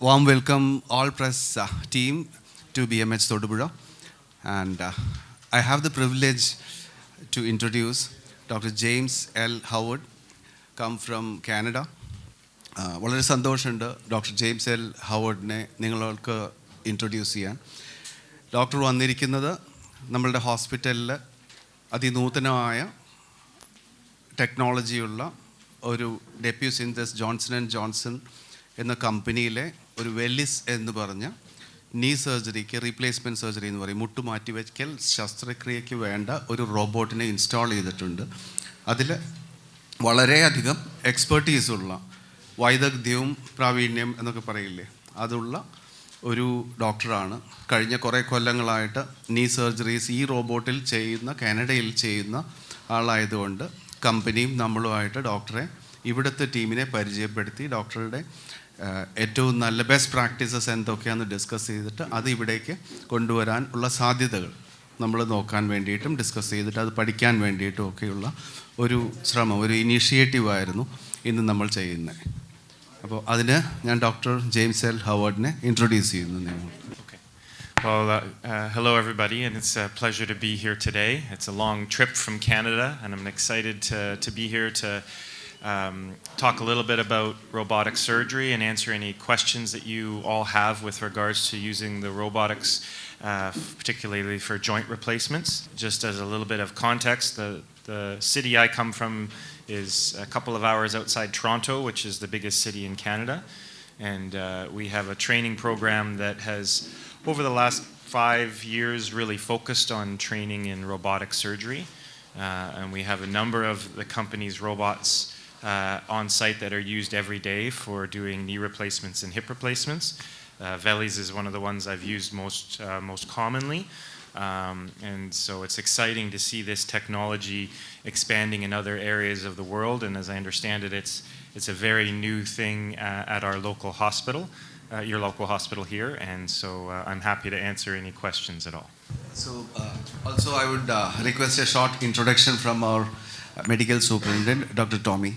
Warm welcome all press team to BMH Thodupuzha, and I have the privilege to introduce Dr. James L. Howard, come from Canada. വളരെ സന്തോഷമുണ്ട് doctor James L ഹവേർഡിനെ നിങ്ങൾക്ക് introduce ചെയ്യാൻ. Doctor വന്നിരിക്കുന്നത് നമ്മളുടെ ഹോസ്പിറ്റലിൽ അതിനൂതനമായ ടെക്നോളജിയുള്ള ഒരു ഡെപ്യൂസിന്തസ് Johnson and Johnson എന്ന കമ്പനിയിലെ ഒരു വെല്ലിസ് എന്ന് പറഞ്ഞ നീ സർജറിക്ക് റീപ്ലേസ്മെൻറ്റ് സർജറി എന്ന് പറയും, മുട്ടുമാറ്റിവയ്ക്കൽ ശസ്ത്രക്രിയയ്ക്ക് വേണ്ട ഒരു റോബോട്ടിനെ ഇൻസ്റ്റാൾ ചെയ്തിട്ടുണ്ട്. അതിൽ വളരെയധികം എക്സ്പെർട്ടീസുള്ള വൈദഗ്ധ്യവും പ്രാവീണ്യം എന്നൊക്കെ പറയില്ലേ, അതുള്ള ഒരു ഡോക്ടറാണ്. കഴിഞ്ഞ കുറേ കൊല്ലങ്ങളായിട്ട് നീ സർജറീസ് ഈ റോബോട്ടിൽ ചെയ്യുന്ന, കാനഡയിൽ ചെയ്യുന്ന ആളായതുകൊണ്ട് കമ്പനിയും നമ്മളുമായിട്ട് ഡോക്ടറെ, ഇവിടുത്തെ ടീമിനെ പരിചയപ്പെടുത്തി ഡോക്ടറുടെ ഏറ്റവും നല്ല ബെസ്റ്റ് പ്രാക്ടീസസ് എന്തൊക്കെയാണെന്ന് ഡിസ്കസ് ചെയ്തിട്ട് അത് ഇവിടേക്ക് കൊണ്ടുവരാൻ ഉള്ള സാധ്യതകൾ നമ്മൾ നോക്കാൻ വേണ്ടിയിട്ടും ഡിസ്കസ് ചെയ്തിട്ട് അത് പഠിക്കാൻ വേണ്ടിയിട്ടും ഒക്കെയുള്ള ഒരു ശ്രമം, ഒരു ഇനീഷ്യേറ്റീവായിരുന്നു ഇന്ന് നമ്മൾ ചെയ്യുന്നത്. അപ്പോൾ അതിന് ഞാൻ ഡോക്ടർ ജെയിംസ് എൽ ഹവേർഡിനെ ഇൻട്രൊഡ്യൂസ് ചെയ്യുന്നു നിങ്ങൾ. Well, hello everybody, and it's a pleasure to be here today. It's a long trip from Canada, and I'm excited to be here to talk a little bit about robotic surgery and answer any questions that you all have with regards to using the robotics, particularly for joint replacements. Just as a little bit of context, the city I come from is a couple of hours outside Toronto, which is the biggest city in Canada, and we have a training program that has over the last 5 years really focused on training in robotic surgery, and we have a number of the company's robots on site that are used every day for doing knee replacements and hip replacements. Velis is one of the ones I've used most commonly, and so it's exciting to see this technology expanding in other areas of the world. And as I understand it, it's a very new thing at our local hospital, your local hospital here, and so I'm happy to answer any questions at all. So also I would request a short introduction from our medical superintendent, Dr. Tommy.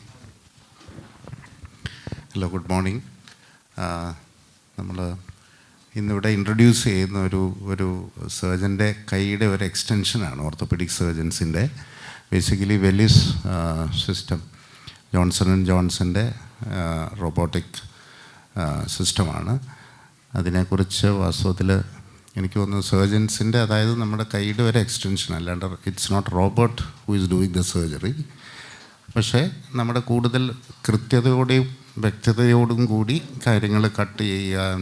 Hello, good morning. നമ്മൾ ഇന്നിവിടെ introduce ചെയ്യുന്ന ഒരു സർജൻ്റെ കൈയുടെ ഒരു എക്സ്റ്റൻഷനാണ് orthopaedic സർജൻസിൻ്റെ. Basically Velys system, Johnson and ജോൺസൻ്റെ റോബോട്ടിക് സിസ്റ്റമാണ്. അതിനെക്കുറിച്ച് വാസ്തവത്തിൽ എനിക്ക് തോന്നുന്നു സർജൻസിൻ്റെ, അതായത് നമ്മുടെ കൈയുടെ ഒരു എക്സ്റ്റൻഷൻ, അല്ലാണ്ട് it's not robot who is doing the surgery. പക്ഷേ നമ്മുടെ കൂടുതൽ കൃത്യതയോടെയും വ്യക്തതയോടും കൂടി കാര്യങ്ങൾ കട്ട് ചെയ്യാൻ,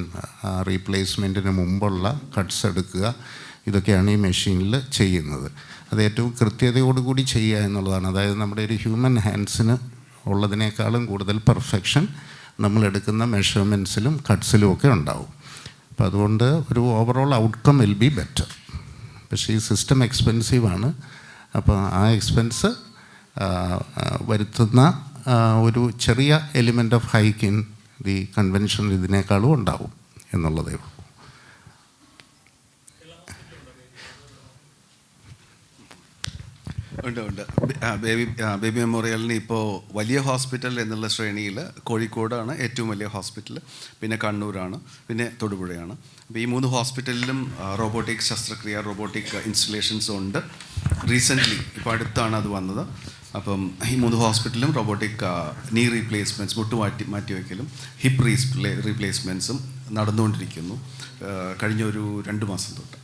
റീപ്ലേസ്മെൻറ്റിന് മുമ്പുള്ള കട്ട്സ് എടുക്കുക, ഇതൊക്കെയാണ് ഈ മെഷീനിൽ ചെയ്യുന്നത്. അത് ഏറ്റവും കൃത്യതയോടുകൂടി ചെയ്യുക എന്നുള്ളതാണ്. അതായത് നമ്മുടെ ഒരു ഹ്യൂമൻ ഹാൻഡ്സിന് ഉള്ളതിനേക്കാളും കൂടുതൽ പെർഫെക്ഷൻ നമ്മളെടുക്കുന്ന മെഷർമെൻറ്റ്സിലും കട്ട്സിലും ഒക്കെ ഉണ്ടാവും. അപ്പോൾ അതുകൊണ്ട് ഒരു overall outcome will be better. പക്ഷേ ഈ സിസ്റ്റം എക്സ്പെൻസീവാണ്. അപ്പോൾ ആ എക്സ്പെൻസ് വരുത്തുന്ന ഒരു ചെറിയ element of hike in the convention ഇതിനേക്കാളും ഉണ്ടാവും എന്നുള്ളതേ ഉള്ളൂ. ഉണ്ട്. ബേബി മെമ്മോറിയലിന് ഇപ്പോൾ വലിയ ഹോസ്പിറ്റൽ എന്നുള്ള ശ്രേണിയിൽ കോഴിക്കോടാണ് ഏറ്റവും വലിയ ഹോസ്പിറ്റൽ, പിന്നെ കണ്ണൂരാണ്, പിന്നെ തൊടുപുഴയാണ്. അപ്പോൾ ഈ 3 ഹോസ്പിറ്റലിലും റോബോട്ടിക് ശസ്ത്രക്രിയ, റോബോട്ടിക് ഇൻസ്റ്റലേഷൻസും ഉണ്ട്. റീസെൻ്റ്ലി ഇപ്പോൾ അടുത്താണ് അത് വന്നത്. അപ്പം ഈ 3 ഹോസ്പിറ്റലിലും റോബോട്ടിക് നീ റീപ്ലേസ്മെൻറ്റ്സ്, മാറ്റിവയ്ക്കലും ഹിപ്പ് റീപ്ലേസ്മെൻറ്റ്സും നടന്നുകൊണ്ടിരിക്കുന്നു കഴിഞ്ഞ ഒരു 2 മാസം തൊട്ട്.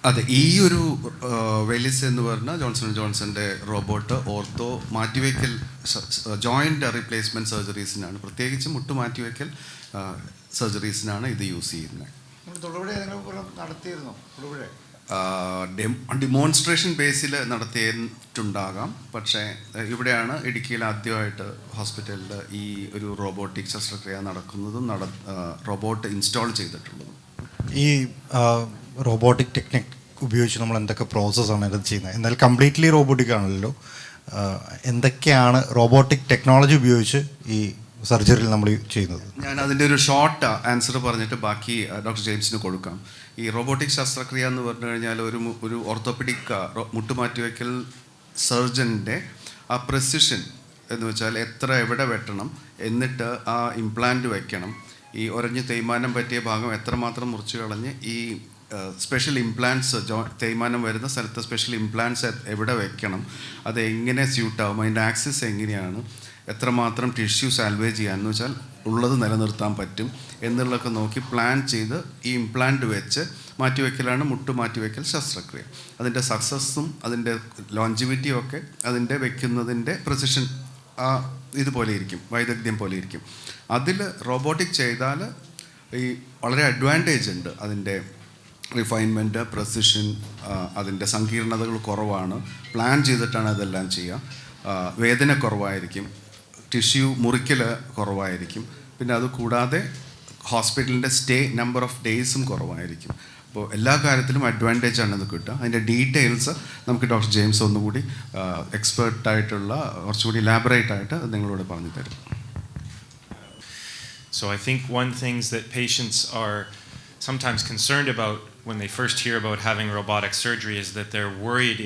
അതെ, ഈ ഒരു വെലിസ് എന്ന് പറഞ്ഞാൽ ജോൺസൺ ജോൺസൻ്റെ റോബോട്ട് ഓർത്തോ മാറ്റിവയ്ക്കൽ ജോയിൻ്റ് റീപ്ലേസ്മെൻറ്റ് സർജറീസിനാണ്, പ്രത്യേകിച്ച് മുട്ടുമാറ്റിവയ്ക്കൽ സർജറീസിനാണ് ഇത് യൂസ് ചെയ്യുന്നത്. ഡിമോൺസ്ട്രേഷൻ ബേസിൽ നടത്തിയിട്ടുണ്ടാകാം, പക്ഷേ ഇവിടെയാണ് ഇടുക്കിയിൽ ആദ്യമായിട്ട് ഹോസ്പിറ്റലിൽ ഈ ഒരു റോബോട്ടിക് ശസ്ത്രക്രിയ നടക്കുന്നതും റോബോട്ട് ഇൻസ്റ്റാൾ ചെയ്തിട്ടുള്ളതും. ഈ റോബോട്ടിക് ടെക്നിക് ഉപയോഗിച്ച് നമ്മൾ എന്തൊക്കെ പ്രോസസ്സാണ് ഇത് ചെയ്യുന്നത്? എന്നാൽ കംപ്ലീറ്റ്ലി റോബോട്ടിക് ആണല്ലോ. എന്തൊക്കെയാണ് റോബോട്ടിക് ടെക്നോളജി ഉപയോഗിച്ച് ഈ സർജറിയിൽ നമ്മൾ ചെയ്യുന്നത്? ഞാൻ അതിൻ്റെ ഒരു ഷോർട്ട് ആൻസർ പറഞ്ഞിട്ട് ബാക്കി ഡോക്ടർ ജെയിംസിന് കൊടുക്കാം. ഈ റോബോട്ടിക് ശസ്ത്രക്രിയ എന്ന് പറഞ്ഞു കഴിഞ്ഞാൽ ഒരു ഓർത്തോപെഡിക് മുട്ടുമാറ്റിവയ്ക്കൽ സർജൻ്റെ ആ പ്രെസിഷൻ എന്ന് വെച്ചാൽ എവിടെ വെട്ടണം, എന്നിട്ട് ആ ഇംപ്ലാന്റ് വയ്ക്കണം, ഈ ഉറഞ്ഞ് തേയ്മാനം പറ്റിയ ഭാഗം എത്രമാത്രം മുറിച്ച് കളഞ്ഞ് ഈ സ്പെഷ്യൽ ഇംപ്ലാന്റ്സ് തേയ്മാനം വരുന്ന സ്ഥലത്ത് സ്പെഷ്യൽ ഇംപ്ലാന്റ്സ് എവിടെ വെക്കണം, അത് എങ്ങനെ സ്യൂട്ടാവും, അതിൻ്റെ ആക്സിസ് എങ്ങനെയാണ്, എത്രമാത്രം ടിഷ്യൂ സാൽവേജ് ചെയ്യാമെന്ന് വെച്ചാൽ ഉള്ളത് നിലനിർത്താൻ പറ്റും എന്നുള്ളതൊക്കെ നോക്കി പ്ലാൻ ചെയ്ത് ഈ ഇംപ്ലാന്റ് വെച്ച് മാറ്റിവെക്കലാണ് മാറ്റിവെക്കൽ ശസ്ത്രക്രിയ. അതിൻ്റെ സക്സസ്സും അതിൻ്റെ ലോഞ്ചിവിറ്റിയും ഒക്കെ അതിൻ്റെ വെക്കുന്നതിൻ്റെ പ്രിസിഷൻ ഇതുപോലെ ഇരിക്കും, വൈദഗ്ധ്യം പോലെ ഇരിക്കും. അതിൽ റോബോട്ടിക് ചെയ്താൽ ഈ വളരെ അഡ്വാൻറ്റേജ് ഉണ്ട്. അതിൻ്റെ റിഫൈൻമെൻറ്റ്, പ്രസിഷൻ, അതിൻ്റെ സങ്കീർണതകൾ കുറവാണ്. പ്ലാൻ ചെയ്തിട്ടാണ് അതെല്ലാം ചെയ്യുക. വേദന കുറവായിരിക്കും, ടിഷ്യൂ മുറിക്കൽ കുറവായിരിക്കും. പിന്നെ അത് കൂടാതെ ഹോസ്പിറ്റലിൻ്റെ സ്റ്റേ നമ്പർ ഓഫ് ഡേയ്സും കുറവായിരിക്കും. അപ്പോൾ എല്ലാ കാര്യത്തിലും അഡ്വാൻറ്റേജ് ആണ് ഇത് കിട്ടുക. അതിൻ്റെ ഡീറ്റെയിൽസ് നമുക്ക് ഡോക്ടർ ജെയിംസ് ഒന്നുകൂടി എക്സ്പേർട്ടായിട്ടുള്ള കുറച്ചുകൂടി ഇലാബറേറ്റ് ആയിട്ട് നിങ്ങളോട് പറഞ്ഞു തരും. So I think one things that patients are sometimes concerned about when they first hear about having robotic surgery is that they're worried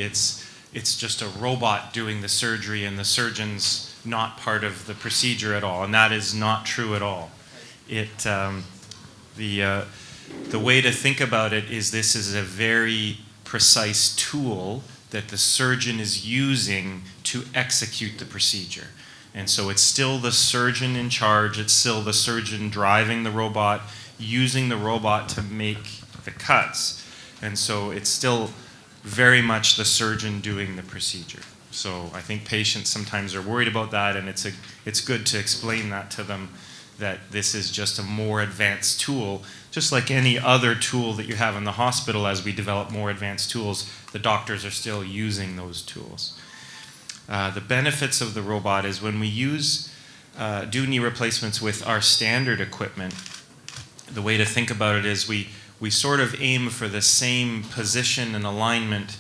it's just a robot doing the surgery and the surgeon's not part of the procedure at all, and that is not true at all. The way to think about it is this is a very precise tool that the surgeon is using to execute the procedure. And so it's still the surgeon in charge, it's still the surgeon driving the robot, using the robot to make the cuts. And so it's still very much the surgeon doing the procedure. So I think patients sometimes are worried about that, and it's good to explain that to them, that this is just a more advanced tool, just like any other tool that you have in the hospital. As we develop more advanced tools, the doctors are still using those tools. The benefits of the robot is when we do knee replacements with our standard equipment, the way to think about it is we sort of aim for the same position and alignment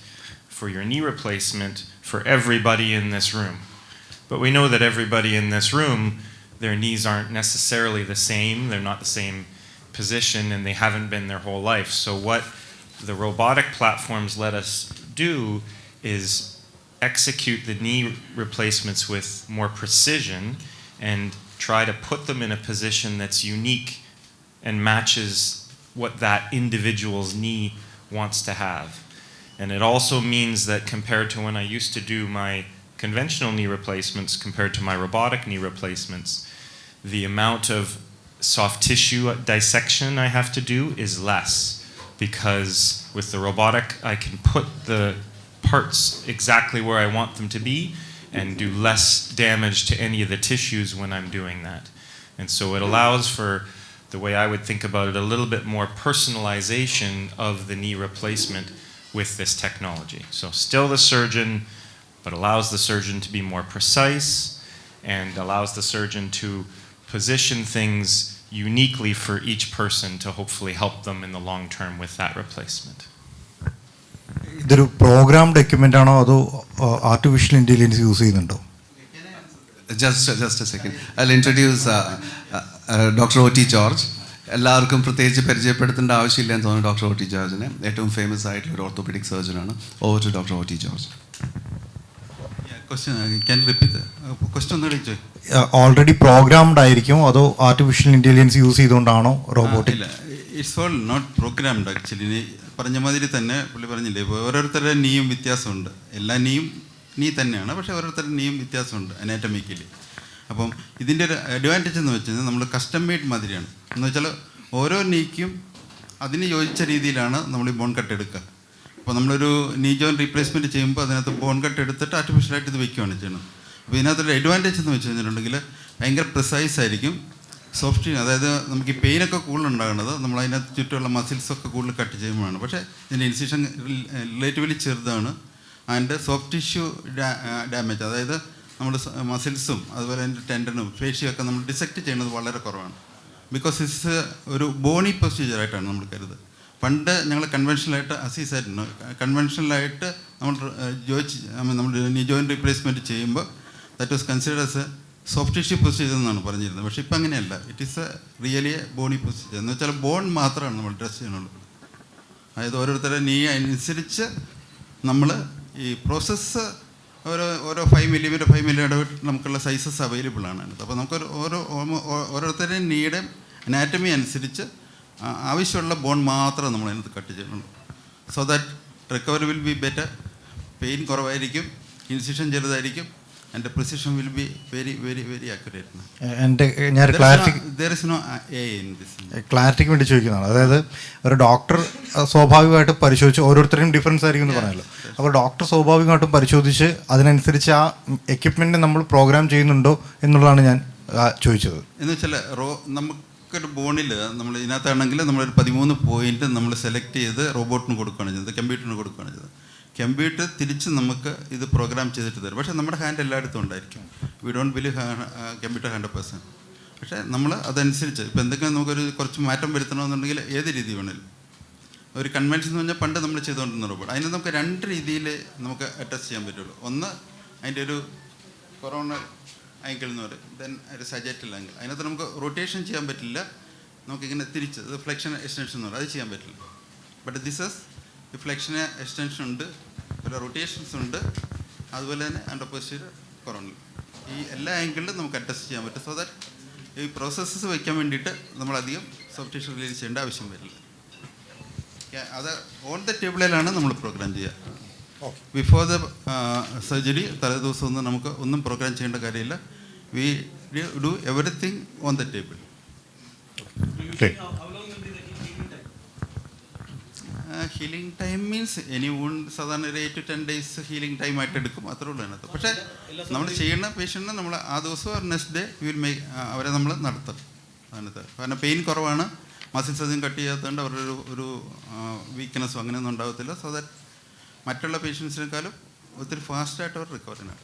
for your knee replacement for everybody in this room. But we know that everybody in this room, their knees aren't necessarily the same, they're not the same position, and they haven't been their whole life. So what the robotic platforms let us do is execute the knee replacements with more precision and try to put them in a position that's unique and matches what that individual's knee wants to have. And it also means that compared to when I used to do my conventional knee replacements compared to my robotic knee replacements, the amount of soft tissue dissection I have to do is less, because with the robotic I can put the parts exactly where I want them to be and do less damage to any of the tissues when I'm doing that. And so it allows for, the way I would think about it, a little bit more personalization of the knee replacement with this technology. So still the surgeon, but allows the surgeon to be more precise and allows the surgeon to position things uniquely for each person to hopefully help them in the long term with that replacement. ഇതൊരു programme document ആണോ അതോ artificial intelligence use ചെയ്യുന്നുണ്ടോ? Just a second. I'll introduce Dr. O.T. George. എല്ലാവർക്കും പ്രത്യേകിച്ച് പരിചയപ്പെടുത്തേണ്ട ആവശ്യമില്ലെന്ന് തോന്നുന്നു doctor O.T. ജോർജിനെ. ഏറ്റവും ഫേമസ് ആയിട്ടുള്ള ഒരു ഓർത്തോപെഡിക് സർജനാണ്. Over to doctor O.T. George. Already programmed ആയിരിക്കും അതോ ആർട്ടിഫിഷ്യൽ ഇൻ്റലിജൻസ് യൂസ് ചെയ്തുകൊണ്ടാണോ റോബോട്ടിക്? It's all not programmed actually. പറഞ്ഞ മാതിരി തന്നെ പുള്ളി പറഞ്ഞില്ലേ, ഇപ്പോൾ ഓരോരുത്തരുടെ നീയും വ്യത്യാസമുണ്ട്. എല്ലാ നീ തന്നെയാണ്, പക്ഷേ ഓരോരുത്തരുടെ നീയും വ്യത്യാസമുണ്ട് അനാറ്റമിക്കലി. അപ്പം ഇതിൻ്റെ ഒരു അഡ്വാൻറ്റേജ് എന്ന് വെച്ച് കഴിഞ്ഞാൽ നമ്മൾ കസ്റ്റം മെയ്ഡ് മാതിരിയാണ്. എന്ന് വെച്ചാൽ ഓരോ നീക്കും അതിന് യോജിച്ച രീതിയിലാണ് നമ്മൾ ഈ ബോൺ കട്ട് എടുക്കുക. അപ്പോൾ നമ്മളൊരു നീ ജോയിൻ റീപ്ലേസ്മെൻറ്റ് ചെയ്യുമ്പോൾ അതിനകത്ത് ബോൺ കട്ട് എടുത്തിട്ട് ആർട്ടിഫിഷ്യലായിട്ട് ഇത് വെക്കുകയാണ് ചെയ്യുന്നത്. അപ്പോൾ ഇതിനകത്തൊരു അഡ്വാൻറ്റേജ് എന്ന് വെച്ച് കഴിഞ്ഞിട്ടുണ്ടെങ്കിൽ ഭയങ്കര പ്രിസൈസ് ആയിരിക്കും. സോഫ്റ്റ്, അതായത് നമുക്ക് ഈ പെയിനൊക്കെ കൂടുതൽ ഉണ്ടാകുന്നത് നമ്മൾ അതിനകത്ത് ചുറ്റുമുള്ള മസിൽസൊക്കെ കൂടുതൽ കട്ട് ചെയ്യുമ്പോഴാണ്. പക്ഷേ ഇതിൻ്റെ ഇൻസിഷൻ റിലേറ്റീവ്ലി ചെറുതാണ്. ആൻഡ് സോഫ്റ്റ് ടിഷ്യൂ ഡാമേജ്, അതായത് നമ്മൾ മസിൽസും അതുപോലെ അതിൻ്റെ ടെൻഡനും ഫേഷ്യയൊക്കെ നമ്മൾ ഡിസെക്റ്റ് ചെയ്യുന്നത് വളരെ കുറവാണ്. ബിക്കോസ് ഇറ്റ്സ് ഒരു ബോണി പ്രൊസീജിയറായിട്ടാണ് നമ്മൾ കരുതുന്നത്. പണ്ട് ഞങ്ങൾ കൺവെൻഷനലായിട്ട് അസീസായിട്ടുണ്ട്. കൺവെൻഷനലായിട്ട് നമ്മൾ നീ ജോയിൻറ്റ് റീപ്ലേസ്മെൻറ്റ് ചെയ്യുമ്പോൾ that was considered as a soft tissue procedure എന്നാണ് പറഞ്ഞിരുന്നത്. പക്ഷേ ഇപ്പം അങ്ങനെയല്ല. It is a really a bony procedure. എന്ന് വെച്ചാൽ ബോൺ മാത്രമാണ് നമ്മൾ ഡ്രസ് ചെയ്യുന്നുള്ളൂ. അതായത് ഓരോരുത്തരുടെ നീ അനുസരിച്ച് നമ്മൾ ഈ പ്രോസസ്സ് ഓരോ 5 മില്ലിമീറ്റർ 5 മില്ലിമീറ്റർ നമുക്കുള്ള സൈസസ് അവൈലബിൾ ആണ് അതിനകത്ത്. അപ്പോൾ നമുക്ക് ഓരോരുത്തരുടെയും നീഡ് അനാറ്റമി അനുസരിച്ച് ആവശ്യമുള്ള ബോൺ മാത്രം നമ്മൾ അതിനകത്ത് കട്ട് ചെയ്യുന്നുള്ളൂ. So that recovery will be better, pain കുറവായിരിക്കും, ഇൻസിഷൻ ചെറുതായിരിക്കും, and precision will be very very very accurate. ഞാൻ ക്ലാരിറ്റിക്ക് വേണ്ടി ചോദിക്കുന്നതാണ്. അതായത് ഒരു ഡോക്ടർ സ്വാഭാവികമായിട്ട് പരിശോധിച്ച്, ഓരോരുത്തരും ഡിഫറൻസ് ആയിരിക്കും എന്ന് പറഞ്ഞല്ലോ. അപ്പോൾ ഡോക്ടർ സ്വാഭാവികമായിട്ടും പരിശോധിച്ച് അതിനനുസരിച്ച് ആ എക്യുപ്മെൻറ്റ് നമ്മൾ പ്രോഗ്രാം ചെയ്യുന്നുണ്ടോ എന്നുള്ളതാണ് ഞാൻ ചോദിച്ചത്. എന്ന് വെച്ചാൽ നമുക്കൊരു ബോണിൽ നമ്മൾ ഇതിനകത്താണെങ്കിൽ നമ്മളൊരു 13 പോയിന്റ് നമ്മൾ സെലക്ട് ചെയ്ത് റോബോട്ടിന് കൊടുക്കുകയാണ് ചെയ്തത്, കമ്പ്യൂട്ടറിന് കൊടുക്കുകയാണ് ചെയ്തത്. കമ്പ്യൂട്ടർ തിരിച്ച് നമുക്ക് ഇത് പ്രോഗ്രാം ചെയ്തിട്ട് തരും. പക്ഷേ നമ്മുടെ ഹാൻഡ് എല്ലായിടത്തും ഉണ്ടായിരിക്കും. We don't believe computer 100%. പക്ഷേ നമ്മൾ അതനുസരിച്ച് ഇപ്പോൾ എന്തെങ്കിലും നമുക്കൊരു കുറച്ച് മാറ്റം വരുത്തണമെന്നുണ്ടെങ്കിൽ ഏത് രീതി വേണേലും, ഒരു കൺവെൻഷൻ എന്ന് പറഞ്ഞാൽ പണ്ട് നമ്മൾ ചെയ്തുകൊണ്ടിരുന്ന റോബോട്ട്, അതിന് നമുക്ക് 2 രീതിയിൽ നമുക്ക് അഡ്രസ് ചെയ്യാൻ പറ്റുള്ളൂ. ഒന്ന് അതിൻ്റെ ഒരു കൊറോണ ആംഗിൾ എന്ന് പറയും, ദെൻ ഒരു സജറ്റൽ ആംഗിൾ. അതിനകത്ത് നമുക്ക് റൊട്ടേഷൻ ചെയ്യാൻ പറ്റില്ല, നമുക്കിങ്ങനെ തിരിച്ച് ഫ്ലെക്ഷൻ എക്സ്റ്റൻഷൻ എന്ന് പറയും, അത് ചെയ്യാൻ പറ്റില്ല. ബട്ട് ദിസ് ഇസ് ഫ്ലെക്ഷന് എക്സ്റ്റൻഷൻ ഉണ്ട്, പിന്നെ റൊട്ടേഷൻസ് ഉണ്ട്, അതുപോലെ തന്നെ അണ്ടർ പൊസിറ്റീവ് കൊറോണ. ഈ എല്ലാ ആംഗിളിലും നമുക്ക് അഡ്ജസ്റ്റ് ചെയ്യാൻ പറ്റും. സോ ദാറ്റ് ഈ പ്രോസസ്സസ് വയ്ക്കാൻ വേണ്ടിയിട്ട് നമ്മളധികം സോഫ്റ്റ് ടിഷ്യൂ റിലീസ് ചെയ്യേണ്ട ആവശ്യം വരില്ല. അത് ഓൺ ദ ടേബിളിലാണ് നമ്മൾ പ്രോഗ്രാം ചെയ്യുക. ബിഫോർ ദ സർജറി തലേദിവസം ഒന്നും നമുക്ക് ഒന്നും പ്രോഗ്രാം ചെയ്യേണ്ട കാര്യമില്ല. We do everything on the table. Healing time means any wound സാധാരണ ഒരു 8 to 10 days ഹീലിംഗ് ടൈം ആയിട്ട് എടുക്കും, അത്രേ ഉള്ളൂ അതിനകത്ത്. പക്ഷേ നമ്മൾ ചെയ്യുന്ന പേഷ്യൻറ്റിന് നമ്മൾ ആ ദിവസം നെക്സ്റ്റ് ഡേ വിൽ മേക്ക് അവരെ നമ്മൾ നടത്തും അതിനകത്ത്. കാരണം പെയിൻ കുറവാണ്, മസിൽസ് അധികം കട്ട് ചെയ്യാത്തതുകൊണ്ട് അവരുടെ ഒരു വീക്ക്നെസ്സോ അങ്ങനെയൊന്നും ഉണ്ടാകത്തില്ല. സോ ദാറ്റ് മറ്റുള്ള പേഷ്യൻസിനേക്കാളും ഒത്തിരി ഫാസ്റ്റായിട്ട് അവർ റിക്കവറിനാണ്.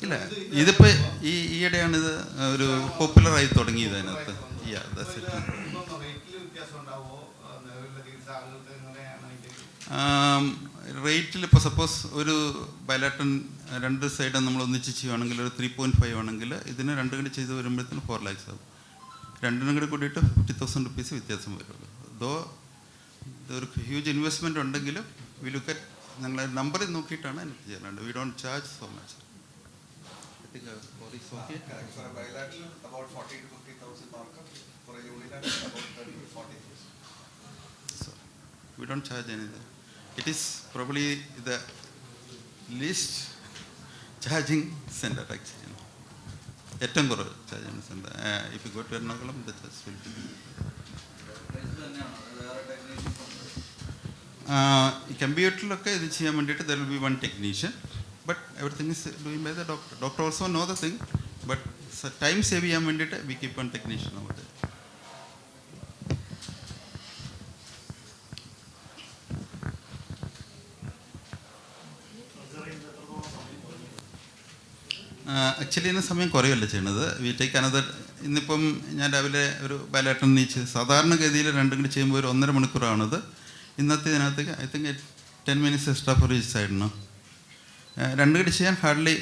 ഇല്ല, ഇതിപ്പോൾ ഈയിടെയാണ് ഇത് ഒരു പോപ്പുലറായി തുടങ്ങിയത് അതിനകത്ത്. റേറ്റിൽ ഇപ്പോൾ സപ്പോസ് ഒരു ബൈലാറ്റൻ 2 സൈഡും നമ്മൾ ഒന്നിച്ച് ചെയ്യുവാണെങ്കിൽ ഒരു 3.5 ആണെങ്കിൽ ഇതിന് 2 കൂടി ചെയ്ത് വരുമ്പോഴത്തേന് 4 lakhs ആകും. 2 കൂടി കൂടിയിട്ട് 50,000 rupees വ്യത്യാസം വരുള്ളൂ. ദോ ഇതൊരു ഹ്യൂജ് ഇൻവെസ്റ്റ്മെൻറ്റ് ഉണ്ടെങ്കിലും വി ലുക്ക് അറ്റ് ഞങ്ങൾ നമ്പറിൽ നോക്കിയിട്ടാണ് എനിക്ക് ചെയ്യാറുണ്ട്. We don't charge so much. I think for is okay. Correct. For a bilateral, about 40 to 50,000 markup. For a unilateral, about 30 to 40,000. So we don't charge anything. It is probably the least charging center actually. ഏറ്റവും കുറവ് charging centre. If you go to Ernakulam the charge will be. ഈ കമ്പ്യൂട്ടറിലൊക്കെ ഇത് ചെയ്യാൻ വേണ്ടിയിട്ട് there will be one technician. But everything is doing by the doctor. Doctor also know the thing, but time save ചെയ്യാൻ വേണ്ടിയിട്ട് we keep one technician over there. Actually ഇതിന് സമയം കുറയല്ല ചെയ്യണത്. We take another. ഇന്നിപ്പം ഞാൻ രാവിലെ ഒരു ബൈലാറ്ററൽ നീച്ച് സാധാരണഗതിയിൽ 2 കൂടി ചെയ്യുമ്പോൾ ഒരു 1.5 മണിക്കൂറാണത്. ഇന്നത്തെ ഇതിനകത്തേക്ക് I think 10 minutes extra for each സൈഡിന്. 2 കൂടി ചെയ്യാൻ ഹാർഡ്ലി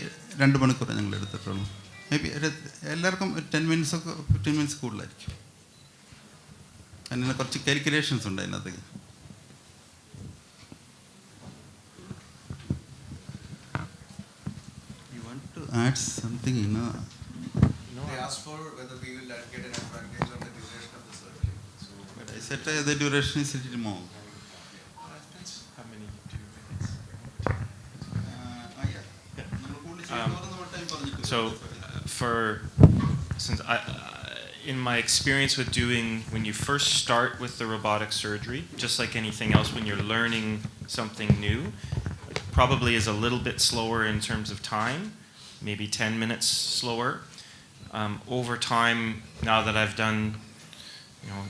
2 മണിക്കൂർ ഞങ്ങൾ എടുത്തിട്ടുള്ളൂ. മേ ബി എല്ലാവർക്കും 10 minutes ഒക്കെ 15 minutes കൂടുതലായിരിക്കും. അതിന് കുറച്ച് കാൽക്കുലേഷൻസ് ഉണ്ട് അതിനകത്തേക്ക്. You want to add something in a... They asked for whether we will get an advantage on the duration of the surgery. So, But I said the duration is a little more. How many 2 minutes? So, since in my experience with doing, when you first start with the robotic surgery, just like anything else, when you're learning something new, it probably is a little bit slower in terms of time, maybe 10 minutes slower. Over time, now that I've done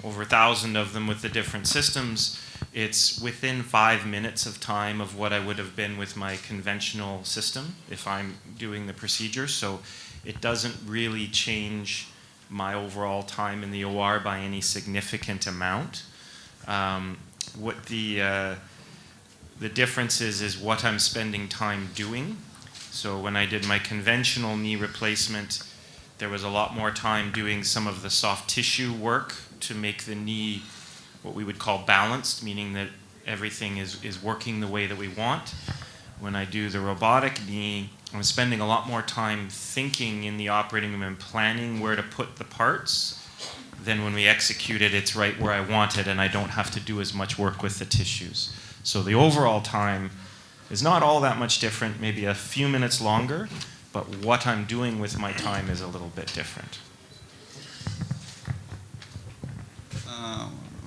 over 1,000 of them with the different systems, it's within 5 minutes of time of what I would have been with my conventional system if I'm doing the procedure. So it doesn't really change my overall time in the OR by any significant amount. What the difference is what I'm spending time doing. So when I did my conventional knee replacement, there was a lot more time doing some of the soft tissue work to make the knee what we would call balanced, meaning that everything is working the way that we want. When I do the robotic knee, I'm spending a lot more time thinking in the operating room and planning where to put the parts. Then when we execute it, it's right where I want it, and I don't have to do as much work with the tissues. So the overall time is not all that much different, maybe a few minutes longer, but what I'm doing with my time is a little bit different.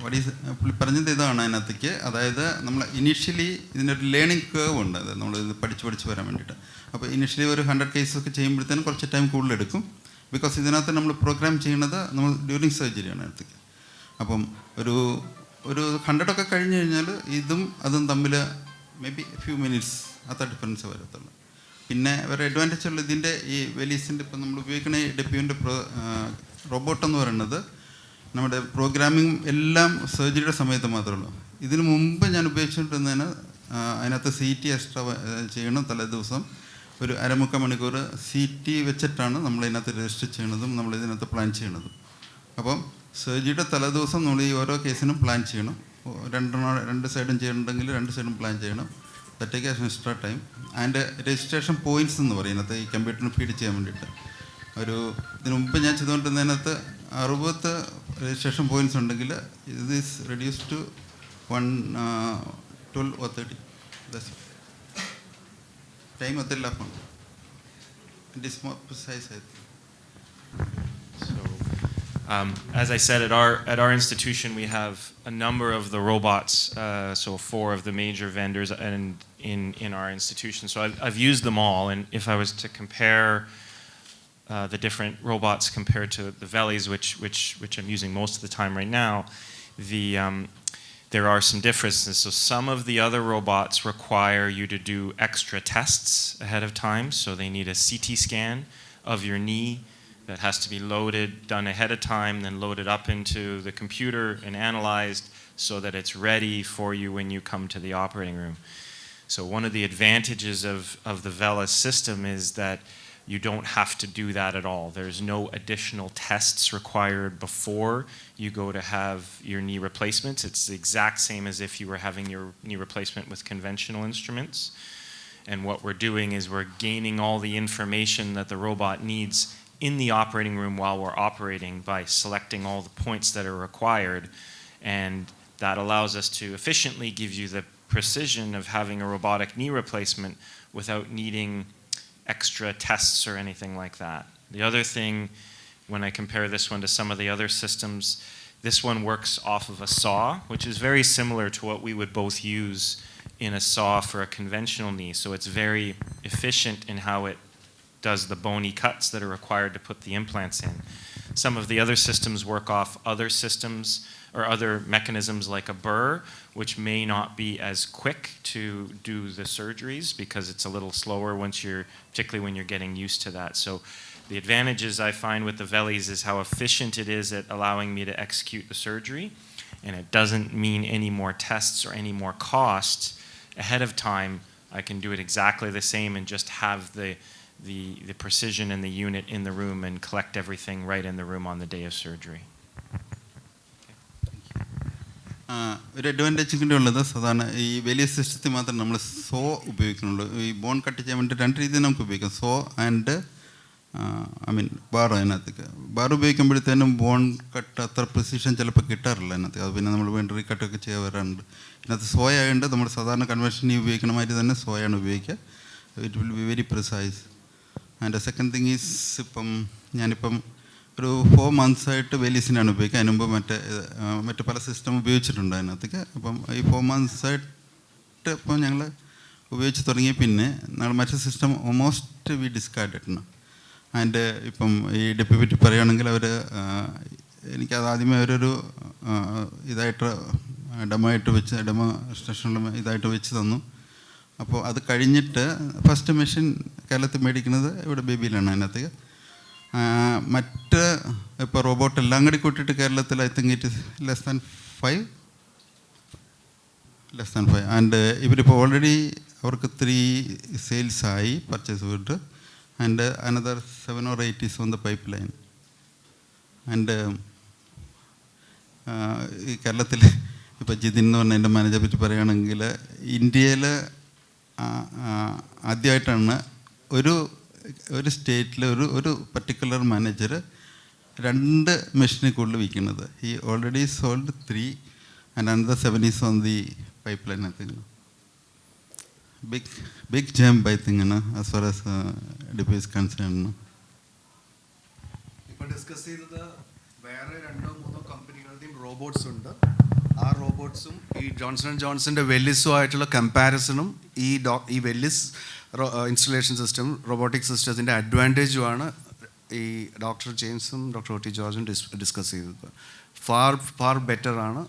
പുള്ളി പറഞ്ഞത് ഇതാണ് അതിനകത്തേക്ക്, അതായത് നമ്മൾ initially ഇതിനൊരു learning cave ഉണ്ട്, അതായത് നമ്മളിത് പഠിച്ച് വരാൻ വേണ്ടിയിട്ട്. അപ്പോൾ ഇനീഷ്യലി ഒരു 100 കേസൊക്കെ ചെയ്യുമ്പോഴത്തേനും കുറച്ച് ടൈം കൂടുതലെടുക്കും. ബിക്കോസ് ഇതിനകത്ത് നമ്മൾ പ്രോഗ്രാം ചെയ്യുന്നത് നമ്മൾ ഡ്യൂറിങ് സർജറിയാണ് അടുത്തേക്ക്. അപ്പം ഒരു 100 കഴിഞ്ഞ് കഴിഞ്ഞാൽ അതും തമ്മിൽ മേ ബി ഫ്യൂ മിനിറ്റ്സ് അത്ര ഡിഫറൻസ് വരത്തുള്ളൂ. പിന്നെ വേറെ അഡ്വാൻറ്റേജ് ഉള്ള ഇതിൻ്റെ ഈ വെലീസിൻ്റെ ഇപ്പം നമ്മൾ ഉപയോഗിക്കുന്ന ഈ ഡെപ്യൂവിൻ്റെ റോബോട്ടെന്ന് പറയുന്നത് നമ്മുടെ പ്രോഗ്രാമിംഗ് എല്ലാം സർജറിയുടെ സമയത്ത് മാത്രമേ ഉള്ളൂ. ഇതിനു മുമ്പ് ഞാൻ ഉപയോഗിച്ചുകൊണ്ടിരുന്നതിന് അതിനകത്ത് CT എക്സ്ട്രാ ചെയ്യണം. തലേ ദിവസം ഒരു 1/4 മണിക്കൂർ CT വെച്ചിട്ടാണ് നമ്മളിതിനകത്ത് രജിസ്റ്റർ ചെയ്യണതും നമ്മളിതിനകത്ത് പ്ലാൻ ചെയ്യണതും. അപ്പം സർജറിയുടെ തലേദിവസം നമ്മൾ ഈ ഓരോ കേസിനും പ്ലാൻ ചെയ്യണം. 2 സൈഡും ചെയ്യണമെങ്കിൽ 2 സൈഡും പ്ലാൻ ചെയ്യണം. That takes extra time. And registration points എന്ന് പറയും ഇതിനകത്ത് ഈ കമ്പ്യൂട്ടറിന് ഫീഡ് ചെയ്യാൻ വേണ്ടിയിട്ട്. ഇതിനു മുമ്പ് ഞാൻ ചെയ്തുകൊണ്ടിരുന്നതിനകത്ത് 60 രജിസ്ട്രേഷൻ പോയിൻറ്റ്സ് ഉണ്ടെങ്കിൽ ഇത് is reduce to 12 or 30. Time അതില്ല. അപ്പം it is more precise I think. As I said, at our institution, we have a number of the robots, so 4 of the major vendors in our institution. So I've used them all, and if I was to compare the different robots compared to the Velis, which I'm using most of the time right now, there are some differences. So some of the other robots require you to do extra tests ahead of time. So they need a CT scan of your knee that has to be loaded, done ahead of time, then loaded up into the computer and analyzed so that it's ready for you when you come to the operating room. So one of the advantages of the VELA system is that you don't have to do that at all. There's no additional tests required before you go to have your knee replacements. It's the exact same as if you were having your knee replacement with conventional instruments. And what we're doing is we're gaining all the information that the robot needs in the operating room while we're operating by selecting all the points that are required. And that allows us to efficiently give you the precision of having a robotic knee replacement without needing extra tests or anything like that. The other thing, when I compare this one to some of the other systems, this one works off of a saw, which is very similar to what we would both use in a saw for a conventional knee. So it's very efficient in how it does the bony cuts that are required to put the implants in. Some of the other systems work off other systems or other mechanisms like a burr, which may not be as quick to do the surgeries because it's a little slower particularly when you're getting used to that. So the advantages I find with the Velis is how efficient it is at allowing me to execute the surgery, and it doesn't mean any more tests or any more costs ahead of time. I can do it exactly the same and just have the precision in the unit in the room and collect everything right in the room on the day of surgery. ഒരു advantage കൂടി ഉള്ളത് സാധാരണ ഈ വലിയ സിസ്റ്റത്തിൽ മാത്രം നമ്മൾ so ഉപയോഗിക്കുന്നുള്ളൂ. ഈ ബോൺ കട്ട് ചെയ്യാൻ വേണ്ടി 2 രീതിയിൽ നമുക്ക് ഉപയോഗിക്കാം. So and bar. അതിനകത്തേക്ക് ബാർ ഉപയോഗിക്കുമ്പോഴത്തേനും ബോൺ കട്ട് അത്ര പ്രിസിഷൻ ചിലപ്പോൾ കിട്ടാറില്ല അതിനകത്ത്. അത് പിന്നെ നമ്മൾ വേണ്ടി റീകട്ടൊക്കെ ചെയ്യാൻ വരാറുണ്ട്. ഇതിനകത്ത് സോയ ആയതുകൊണ്ട് നമ്മൾ സാധാരണ കൺവെൻഷനി ഉപയോഗിക്കുന്ന മാതിരി തന്നെ സോയാണ് ഉപയോഗിക്കുക. It will be very precise. And second thing is ഞാനിപ്പം ഒരു 4 months വെലീസിനാണ് ഉപയോഗിക്കുക. അതിന് മുമ്പ് മറ്റ് പല സിസ്റ്റം ഉപയോഗിച്ചിട്ടുണ്ട് അതിനകത്തേക്ക്. അപ്പം ഈ 4 months ഇപ്പം ഞങ്ങൾ ഉപയോഗിച്ച് തുടങ്ങിയ പിന്നെ ഞങ്ങൾ മറ്റു system almost we discarded. And ഇപ്പം ഈ ഡെപ്പി പറ്റി പറയുകയാണെങ്കിൽ എനിക്കത് ആദ്യമേ അവരൊരു ഇതായിട്ട് ഡെമോൺസ്ട്രേഷനുള്ള ഇതായിട്ട് വെച്ച് തന്നു. അപ്പോൾ അത് കഴിഞ്ഞിട്ട് ഫസ്റ്റ് മെഷീൻ കേരളത്തിൽ മേടിക്കുന്നത് ഇവിടെ ബേബിയിലാണ്. അതിനകത്ത് മറ്റ് ഇപ്പോൾ റോബോട്ട് എല്ലാം കൂടി കൂട്ടിയിട്ട് കേരളത്തിൽ I think it is less than 5. And ഇവരിപ്പോൾ ഓൾറെഡി അവർക്ക് 3 sales ആയി പർച്ചേസ് ചെയ്തിട്ട്. And another 7 or 8 is on the pipeline. And ഈ കേരളത്തിൽ ഇപ്പോൾ ജിതിൻ എന്ന് പറഞ്ഞ എൻ്റെ മാനേജറെ പറ്റി പറയുകയാണെങ്കിൽ ഇന്ത്യയിൽ ആദ്യമായിട്ടാണ് ഒരു സ്റ്റേറ്റിൽ ഒരു പർട്ടിക്കുലർ മാനേജർ 2 മെഷീനിൽ കൂടുതൽ വിൽക്കുന്നത്. ഈ already sold 3 and another 7 is on the pipeline. I think big jump I think as far as DP is concerned. ഇപ്പോൾ ഡിസ്കസ് ചെയ്തത് വേറെ 2-3 കമ്പനികളുടെയും റോബോട്ട്സ് ഉണ്ട്. ആ റോബോട്ട്സും ഈ ജോൺസൺ ആൻഡ് ജോൺസന്റെ വെല്ലിസും ആയിട്ടുള്ള കമ്പാരിസണും ഈ വെല്ലിസ് ഇൻസ്റ്റലേഷൻ സിസ്റ്റം റോബോട്ടിക് സിസ്റ്റത്തിൻ്റെ അഡ്വാൻറ്റേജുമാണ് ഈ ഡോക്ടർ ജെയിംസും ഡോക്ടർ OT ജോർജും ഡിസ്കസ് ചെയ്തത്. ഫാർ ബെറ്റർ ആണ്.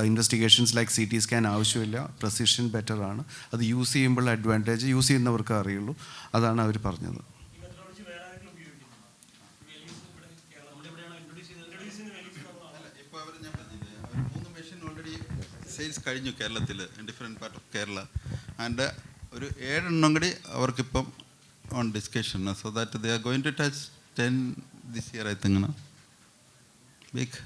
ഇൻവെസ്റ്റിഗേഷൻസ് ലൈക്ക് CT സ്കാൻ ആവശ്യമില്ല. പ്രസിഷൻ ബെറ്റർ ആണ്. അത് യൂസ് ചെയ്യുമ്പോൾ അഡ്വാൻറ്റേജ് യൂസ് ചെയ്യുന്നവർക്ക് അറിയുള്ളൂ. അതാണ് അവർ പറഞ്ഞത്. സെയിൽസ് കഴിഞ്ഞു കേരളത്തിൽ, different part of Kerala. And ഒരു 7 എണ്ണം കൂടി അവർക്കിപ്പം on discussion. So that they are going to touch 10 this year I think. Big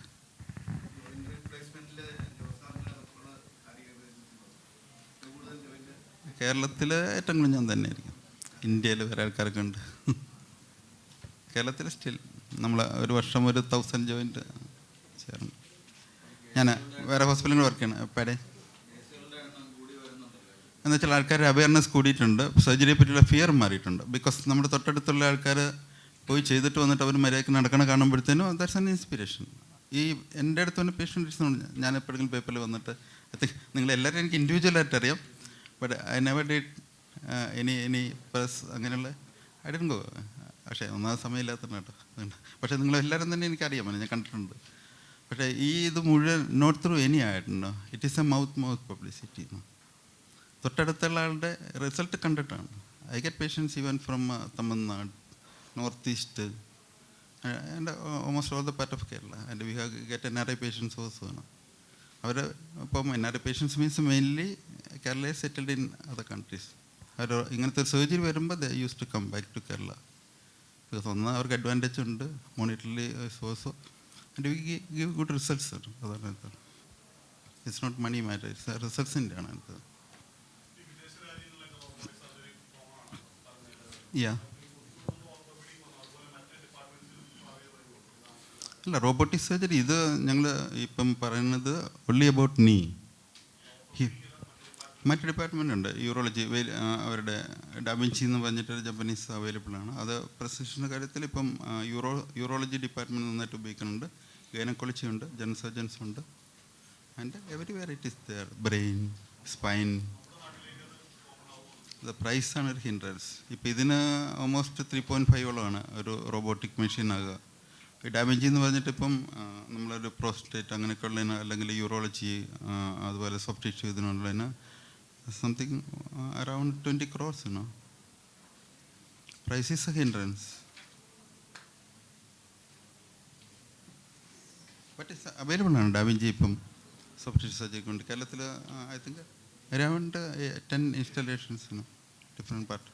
കേരളത്തിൽ ഏറ്റവും കൂടുതൽ ഞാൻ തന്നെ ആയിരിക്കും. ഇന്ത്യയിൽ വേറെ ആൾക്കാരൊക്കെ ഉണ്ട്. കേരളത്തിൽ സ്റ്റിൽ നമ്മൾ ഒരു വർഷം 1000 ജോയിൻറ്റ് ചേർന്നു. ഞാൻ വേറെ ഹോസ്പിറ്റലിൽ വർക്ക് ചെയ്യണം. എപ്പോഴേ എന്ന് വെച്ചാൽ ആൾക്കാരുടെ അവയർനെസ് കൂടിയിട്ടുണ്ട്. സർജറിയെ പറ്റിയുള്ള ഫിയർ മാറിയിട്ടുണ്ട്. ബിക്കോസ് നമ്മുടെ തൊട്ടടുത്തുള്ള ആൾക്കാർ പോയി ചെയ്തിട്ട് വന്നിട്ട് അവർ മര്യാദയ്ക്ക് നടക്കണം കാണുമ്പോഴത്തേനും ദാറ്റ്സ് ആൻ ഇൻസ്പിരേഷൻ. ഈ എൻ്റെ അടുത്ത് വന്ന പേഷ്യൻറ്റ് ഞാൻ എപ്പോഴെങ്കിലും പേപ്പറിൽ വന്നിട്ട് നിങ്ങളെല്ലാവരും എനിക്ക് ഇൻഡിവിജ്വലായിട്ട് അറിയാം. But I never did any press അങ്ങനെയുള്ള ഐ ഡിഡ്ന്റ് ഗോ. പക്ഷേ ഒന്നാമത് സമയമില്ലാത്തതാണ് കേട്ടോ. പക്ഷേ നിങ്ങളെല്ലാവരും തന്നെ എനിക്കറിയാമല്ലോ, ഞാൻ കണ്ടിട്ടുണ്ട്. പക്ഷേ ഇത് മുഴുവൻ നോട്ട് ത്രൂ എനി ആയിട്ടുണ്ടോ. It is a mouth publicity. തൊട്ടടുത്തുള്ള ആളുടെ റിസൾട്ട് കണ്ടിട്ടാണ്. I get patients even from Tamil Nadu, north east and almost all the part of Kerala. And we have get NRI patients also ആണ്. അവർ ഇപ്പം NRI patients means mainly Kerala settled in other countries. അവർ ഇങ്ങനത്തെ surgery വരുമ്പോൾ the use to come back to Kerala. Because ഒന്ന് അവർക്ക് advantage ഉണ്ട്, monetarily also, and we give good results. അതാണ് it's not money matter, it's റിസൾട്ട്സിൻ്റെ ആണ് അടുത്തത്. അല്ല, റോബോട്ടിക് സർജറി ഇത് ഞങ്ങൾ ഇപ്പം പറയുന്നത് ഒൺലി അബൌട്ട് നീ. മറ്റ് ഡിപ്പാർട്ട്മെൻ്റ് ഉണ്ട്, യൂറോളജി അവരുടെ ഡാവിഞ്ചി എന്ന് പറഞ്ഞിട്ട് ജപ്പനീസ് അവൈലബിൾ ആണ്. അത് പ്രസിഷൻ്റെ കാര്യത്തിൽ ഇപ്പം യൂറോളജി ഡിപ്പാർട്ട്മെൻറ്റ് നന്നായിട്ട് ഉപയോഗിക്കുന്നുണ്ട്. ഗൈനക്കോളജി ഉണ്ട്, ജനറൽ സർജൻസ് ഉണ്ട്, and everywhere it is there. Brain, spine. പ്രൈസാണ് ഒരു ഹിൻഡ്രൻസ്. ഇപ്പം ഇതിന് ഓൾമോസ്റ്റ് 3.5 ഒരു റോബോട്ടിക് മെഷീൻ ആകുക. ഈ ഡാമേജ് എന്ന് പറഞ്ഞിട്ട് ഇപ്പം നമ്മളൊരു പ്രോസ്റ്റേറ്റ് അങ്ങനെയൊക്കെ ഉള്ളതിന്, അല്ലെങ്കിൽ യൂറോളജി അതുപോലെ സോഫ്റ്റ് ടിഷ്യൂ ഇതിനുള്ളതിന് something around 20 crores. Price is a hindrance. But it's available ആണ് ഡാവിഞ്ചി ഇപ്പം സോഫ്റ്റ് ടിഷ്യൂ സർജറി കൊണ്ട്. കേരളത്തിൽ I think around 10 installations different part.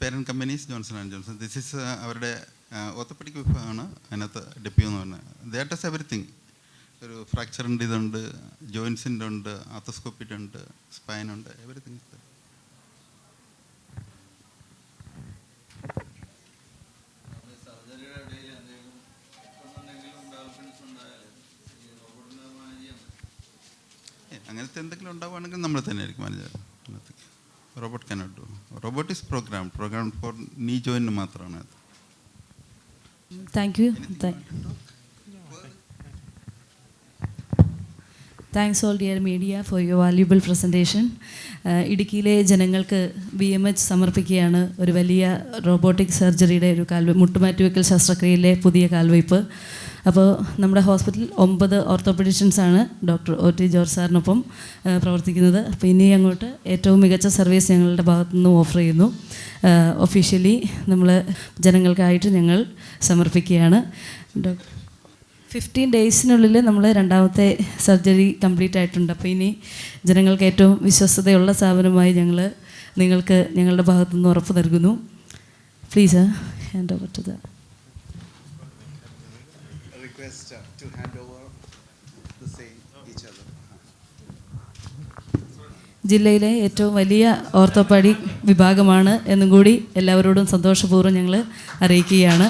Parent companies Johnson and Johnson. This is അവരുടെ ഓർത്തോപെഡിക് വിഭാഗമാണ് അതിനകത്ത് DePuy എന്ന് പറഞ്ഞത്. That is everything. ഒരു ഫ്രാക്ചറിൻ്റെ ഇതുണ്ട്, ജോയിൻസിൻ്റെ ഉണ്ട്, ആർത്തോസ്കോപ്പിൻ്റെ ഉണ്ട്, സ്പൈനുണ്ട്, എവറിത്തിങ്. അങ്ങനത്തെ എന്തെങ്കിലും ഉണ്ടാവുകയാണെങ്കിൽ നമ്മൾ തന്നെ ആയിരിക്കും manager. Robot cannot do. Robot is program for knee ജോയിന് മാത്രമാണ് അത്. Thank you. Thanks all dear media for your valuable presentation. ഇടുക്കിയിലെ ജനങ്ങൾക്ക് BMH സമർപ്പിക്കുകയാണ് ഒരു വലിയ റോബോട്ടിക് സർജറിയുടെ ഒരു മുട്ടുമാറ്റിവെക്കൽ ശസ്ത്രക്രിയയിലെ പുതിയ കാൽവയ്പ്. അപ്പോൾ നമ്മുടെ ഹോസ്പിറ്റലിൽ 9 ഓർത്തോപെഡിഷ്യൻസാണ് ഡോക്ടർ OT ജോർജ് സാറിനൊപ്പം പ്രവർത്തിക്കുന്നത്. അപ്പോൾ ഇനി അങ്ങോട്ട് ഏറ്റവും മികച്ച സർവീസ് ഞങ്ങളുടെ ഭാഗത്തുനിന്ന് ഓഫർ ചെയ്യുന്നു. ഒഫീഷ്യലി നമ്മൾ ജനങ്ങൾക്കായിട്ട് ഞങ്ങൾ സമർപ്പിക്കുകയാണ്. 15 ഡേയ്സിനുള്ളിൽ നമ്മൾ രണ്ടാമത്തെ സർജറി കംപ്ലീറ്റ് ആയിട്ടുണ്ട്. അപ്പോൾ ഇനി ജനങ്ങൾക്ക് ഏറ്റവും വിശ്വസ്തതയുള്ള സ്ഥാപനമായി നിങ്ങൾക്ക് ഞങ്ങളുടെ ഭാഗത്തുനിന്ന് ഉറപ്പ് നൽകുന്നു. Please hand over to the to hand over the same each other. ജില്ലയിലെ ഏറ്റവും വലിയ ഓർത്തോപീഡിക് വിഭാഗമാണ് എന്നും കൂടി എല്ലാവരോടും സന്തോഷപൂർവ്വം ഞങ്ങൾ അറിയിക്കുകയാണ്.